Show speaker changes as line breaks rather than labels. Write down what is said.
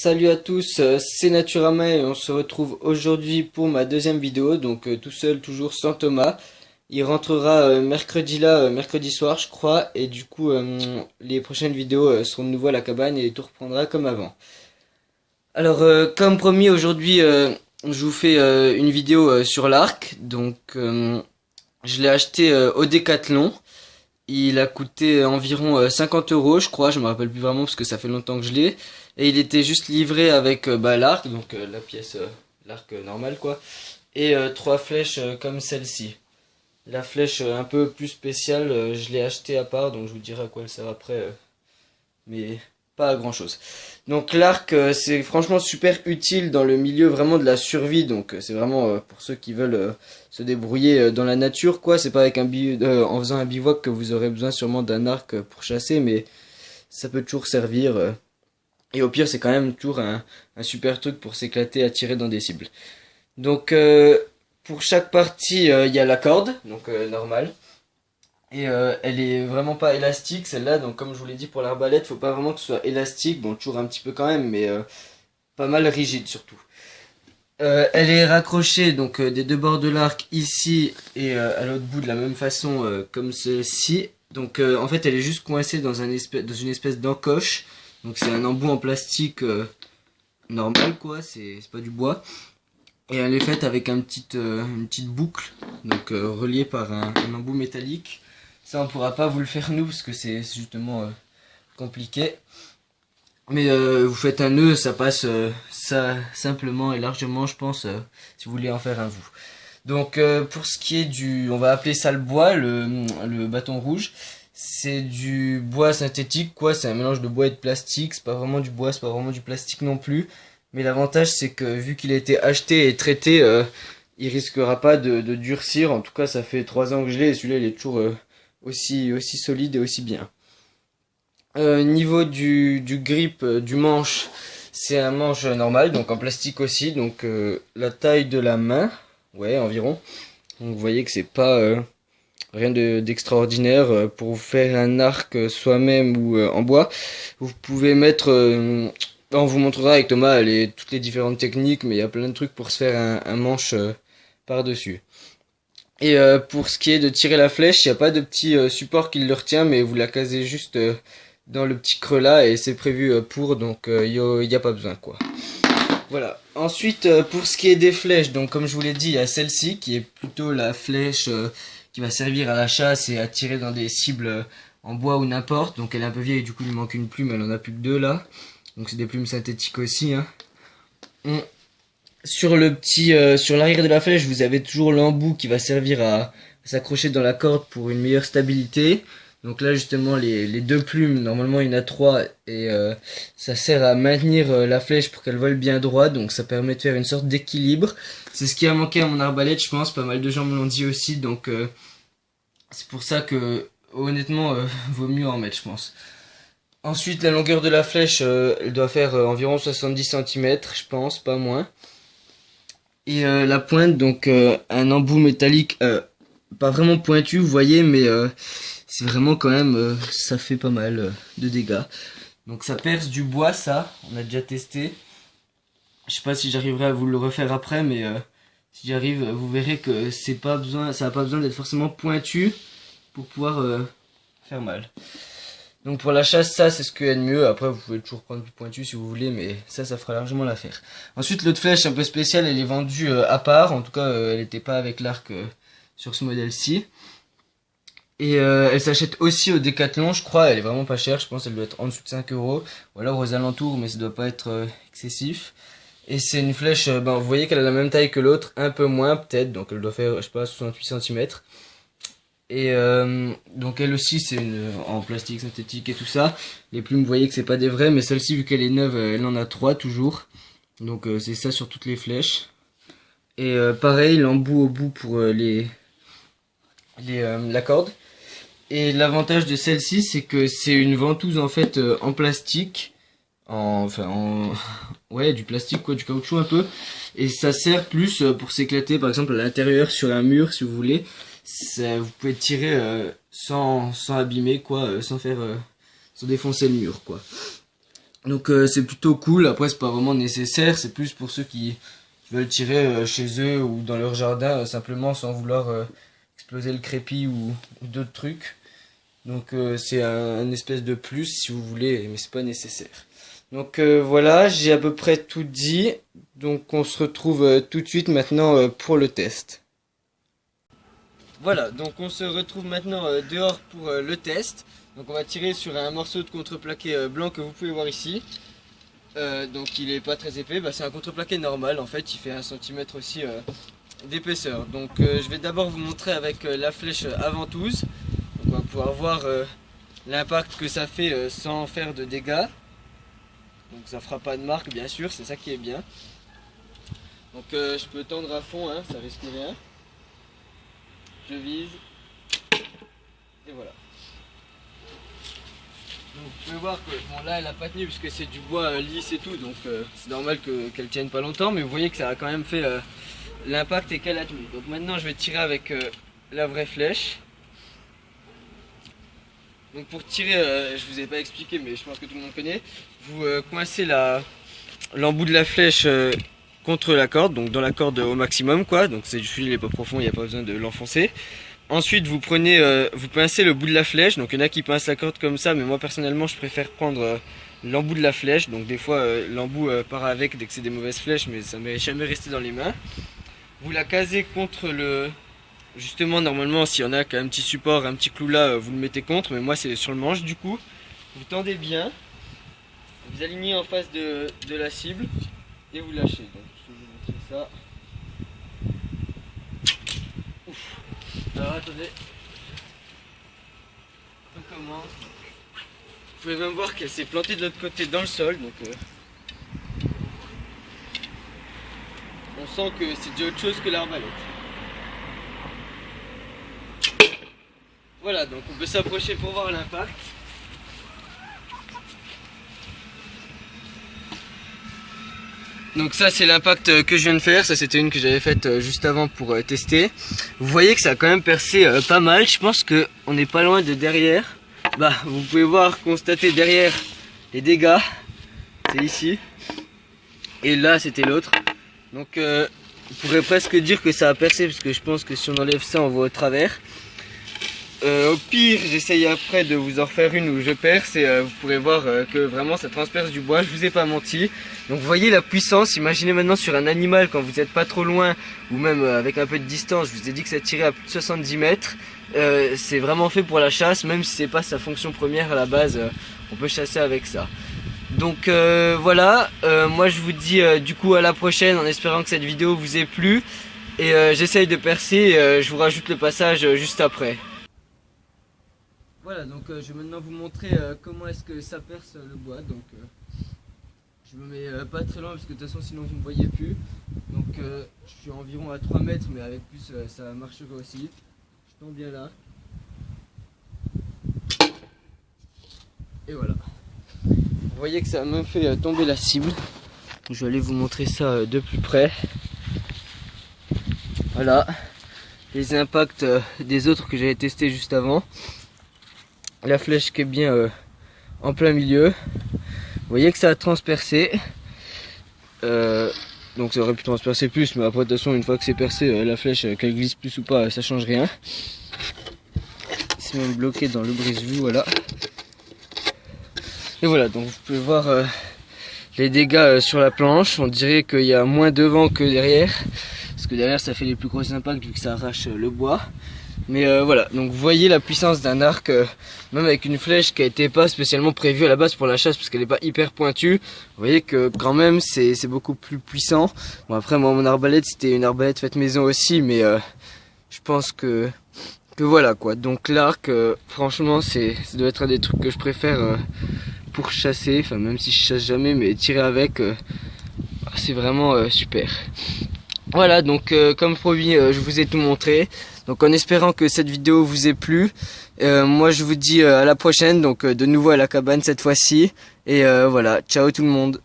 Salut à tous, c'est Naturama et on se retrouve aujourd'hui pour ma deuxième vidéo, donc tout seul, toujours sans Thomas. Il rentrera mercredi soir je crois, et du coup les prochaines vidéos seront de nouveau à la cabane et tout reprendra comme avant. Alors comme promis aujourd'hui je vous fais une vidéo sur l'arc, donc je l'ai acheté au Décathlon. Il a coûté environ 50 euros, je crois, je me rappelle plus vraiment parce que ça fait longtemps que je l'ai. Et il était juste livré avec l'arc, donc la pièce, l'arc normal quoi. Et trois flèches comme celle-ci. La flèche un peu plus spéciale, je l'ai acheté à part, donc je vous dirai à quoi elle sert après. Mais pas à grand chose. Donc l'arc c'est franchement super utile dans le milieu vraiment de la survie, donc c'est vraiment pour ceux qui veulent se débrouiller dans la nature quoi. C'est pas avec en faisant un bivouac que vous aurez besoin sûrement d'un arc pour chasser, mais ça peut toujours servir. Et au pire c'est quand même toujours un super truc pour s'éclater à tirer dans des cibles. Donc pour chaque partie il y a la corde, donc normale. Et elle est vraiment pas élastique celle-là, donc comme je vous l'ai dit pour l'arbalète, faut pas vraiment que ce soit élastique, bon toujours un petit peu quand même, mais pas mal rigide surtout. Elle est raccrochée donc des deux bords de l'arc ici et à l'autre bout de la même façon comme ceci. Donc en fait elle est juste coincée dans dans une espèce d'encoche, donc c'est un embout en plastique normal quoi, c'est pas du bois. Et elle est faite avec une petite boucle, donc reliée par un embout métallique. Ça on pourra pas vous le faire nous parce que c'est justement compliqué. Mais vous faites un nœud, ça passe ça simplement et largement je pense si vous voulez en faire un vous. Donc pour ce qui est on va appeler ça le bois, le bâton rouge. C'est du bois synthétique quoi, c'est un mélange de bois et de plastique, c'est pas vraiment du bois, c'est pas vraiment du plastique non plus. Mais l'avantage c'est que vu qu'il a été acheté et traité, il risquera pas de durcir. En tout cas ça fait 3 ans que je l'ai et celui-là il est toujours aussi solide et aussi bien. Niveau du grip du manche, c'est un manche normal, donc en plastique aussi, donc la taille de la main, ouais environ. Donc vous voyez que c'est pas rien d'extraordinaire. Pour vous faire un arc soi-même ou en bois, vous pouvez mettre, on vous montrera avec Thomas toutes les différentes techniques, mais il y a plein de trucs pour se faire un manche par-dessus. Et pour ce qui est de tirer la flèche, il n'y a pas de petit support qui le retient, mais vous la casez juste dans le petit creux là et c'est prévu pour, donc il n'y a pas besoin quoi. Voilà. Ensuite, pour ce qui est des flèches, donc comme je vous l'ai dit, il y a celle-ci qui est plutôt la flèche qui va servir à la chasse et à tirer dans des cibles en bois ou n'importe. Donc elle est un peu vieille, du coup il lui manque une plume, elle en a plus que deux là. Donc c'est des plumes synthétiques aussi. Hein. Sur sur l'arrière de la flèche, vous avez toujours l'embout qui va servir à s'accrocher dans la corde pour une meilleure stabilité. Donc là justement les deux plumes, normalement il y en a trois et ça sert à maintenir la flèche pour qu'elle vole bien droit, donc ça permet de faire une sorte d'équilibre. C'est ce qui a manqué à mon arbalète je pense, pas mal de gens me l'ont dit aussi, donc c'est pour ça que honnêtement vaut mieux en mettre je pense. Ensuite la longueur de la flèche elle doit faire environ 70 cm je pense, pas moins. Et la pointe, donc un embout métallique pas vraiment pointu vous voyez, mais c'est vraiment quand même, ça fait pas mal de dégâts. Donc ça perce du bois ça, on a déjà testé. Je sais pas si j'arriverai à vous le refaire après, mais si j'arrive, vous verrez que ça a pas besoin d'être forcément pointu pour pouvoir faire mal. Donc pour la chasse, ça c'est ce qu'il y a de mieux. Après vous pouvez toujours prendre plus pointu si vous voulez, mais ça fera largement l'affaire. Ensuite l'autre flèche un peu spéciale, elle est vendue à part. En tout cas elle n'était pas avec l'arc sur ce modèle-ci. Et elle s'achète aussi au Décathlon, je crois, elle est vraiment pas chère, je pense qu'elle doit être en dessous de 5 euros, ou alors aux alentours, mais ça doit pas être excessif. Et c'est une flèche, ben, vous voyez qu'elle a la même taille que l'autre, un peu moins peut-être, donc elle doit faire, je sais pas, 68 cm. Et donc elle aussi c'est en plastique synthétique et tout ça. Les plumes vous voyez que c'est pas des vraies, mais celle-ci vu qu'elle est neuve, elle en a 3 toujours. Donc c'est ça sur toutes les flèches. Et pareil, l'embout au bout pour la corde. Et l'avantage de celle-ci, c'est que c'est une ventouse en fait en plastique, ouais, du plastique quoi, du caoutchouc un peu. Et ça sert plus pour s'éclater, par exemple à l'intérieur sur un mur, si vous voulez. Vous pouvez tirer sans abîmer quoi, sans défoncer le mur quoi. Donc c'est plutôt cool. Après c'est pas vraiment nécessaire, c'est plus pour ceux qui veulent tirer chez eux ou dans leur jardin simplement sans vouloir exploser le crépi ou d'autres trucs. Donc c'est un espèce de plus si vous voulez, mais c'est pas nécessaire. Donc voilà, j'ai à peu près tout dit. Donc on se retrouve tout de suite maintenant pour le test. Voilà, donc on se retrouve maintenant dehors pour le test. Donc on va tirer sur un morceau de contreplaqué blanc que vous pouvez voir ici. Donc il est pas très épais, bah, c'est un contreplaqué normal en fait, il fait 1 cm aussi d'épaisseur. Donc je vais d'abord vous montrer avec la flèche à ventouse. Donc on va pouvoir voir l'impact que ça fait sans faire de dégâts. Donc ça fera pas de marque bien sûr, c'est ça qui est bien. Donc je peux tendre à fond, hein, ça risque rien. Je vise. Et voilà. Donc vous pouvez voir que bon, là elle a pas tenu puisque c'est du bois lisse et tout, donc c'est normal qu'elle tienne pas longtemps, mais vous voyez que ça a quand même fait l'impact et qu'elle a tenu. Donc maintenant je vais tirer avec la vraie flèche. Donc pour tirer, je vous ai pas expliqué mais je pense que tout le monde connaît, vous coincez l'embout de la flèche contre la corde, donc dans la corde au maximum quoi, donc c'est du fil, il n'est pas profond, il n'y a pas besoin de l'enfoncer. Ensuite vous prenez, vous pincez le bout de la flèche, donc il y en a qui pincent la corde comme ça, mais moi personnellement je préfère prendre l'embout de la flèche, donc des fois l'embout part avec dès que c'est des mauvaises flèches, mais ça m'est jamais resté dans les mains. Vous la casez contre le... Justement normalement s'il y en a qui a un petit support, un petit clou là, vous le mettez contre, mais moi c'est sur le manche du coup. Vous tendez bien, vous alignez en face de la cible et vous lâchez. Donc je vais vous montrer ça. Ouf. Alors attendez, on commence. Vous pouvez même voir qu'elle s'est plantée de l'autre côté dans le sol, donc on sent que c'est déjà autre chose que l'arbalète. Voilà, donc on peut s'approcher pour voir l'impact. Donc ça c'est l'impact que je viens de faire, ça c'était une que j'avais faite juste avant pour tester. Vous voyez que ça a quand même percé pas mal, je pense qu'on n'est pas loin de derrière. Bah vous pouvez voir, constater derrière les dégâts, c'est ici. Et là c'était l'autre. Donc on pourrait presque dire que ça a percé parce que je pense que si on enlève ça on voit au travers. Au pire, j'essaye après de vous en refaire une où je perce et vous pourrez voir que vraiment ça transperce du bois, je vous ai pas menti. Donc vous voyez la puissance, imaginez maintenant sur un animal quand vous n'êtes pas trop loin ou même avec un peu de distance, je vous ai dit que ça tirait à plus de 70 mètres. C'est vraiment fait pour la chasse, même si c'est pas sa fonction première à la base, on peut chasser avec ça. Donc voilà, moi je vous dis du coup à la prochaine en espérant que cette vidéo vous ait plu. Et j'essaye de percer, je vous rajoute le passage juste après. Voilà, donc je vais maintenant vous montrer comment est-ce que ça perce le bois. Donc je me mets pas très loin parce que de toute façon sinon vous ne me voyez plus. Donc je suis environ à 3 mètres, mais avec plus ça marchera aussi. Je tombe bien là. Et voilà. Vous voyez que ça a même fait tomber la cible. Je vais aller vous montrer ça de plus près. Voilà. Les impacts des autres que j'avais testé juste avant. La flèche qui est bien en plein milieu. Vous voyez que ça a transpercé. Donc ça aurait pu transpercer plus, mais après de toute façon une fois que c'est percé, la flèche qu'elle glisse plus ou pas, ça change rien. C'est même bloqué dans le brise-vue, voilà. Et voilà, donc vous pouvez voir les dégâts sur la planche. On dirait qu'il y a moins devant que derrière, parce que derrière ça fait les plus gros impacts vu que ça arrache le bois. Mais voilà, donc vous voyez la puissance d'un arc, même avec une flèche qui a été pas spécialement prévue à la base pour la chasse parce qu'elle n'est pas hyper pointue. Vous voyez que quand même c'est beaucoup plus puissant. Bon après moi mon arbalète c'était une arbalète faite maison aussi, mais je pense que voilà quoi. Donc l'arc, franchement ça doit être un des trucs que je préfère pour chasser, enfin même si je chasse jamais, mais tirer avec c'est vraiment super. Voilà, donc comme promis je vous ai tout montré. Donc en espérant que cette vidéo vous ait plu, moi je vous dis à la prochaine, donc de nouveau à la cabane cette fois-ci. Et voilà, ciao tout le monde.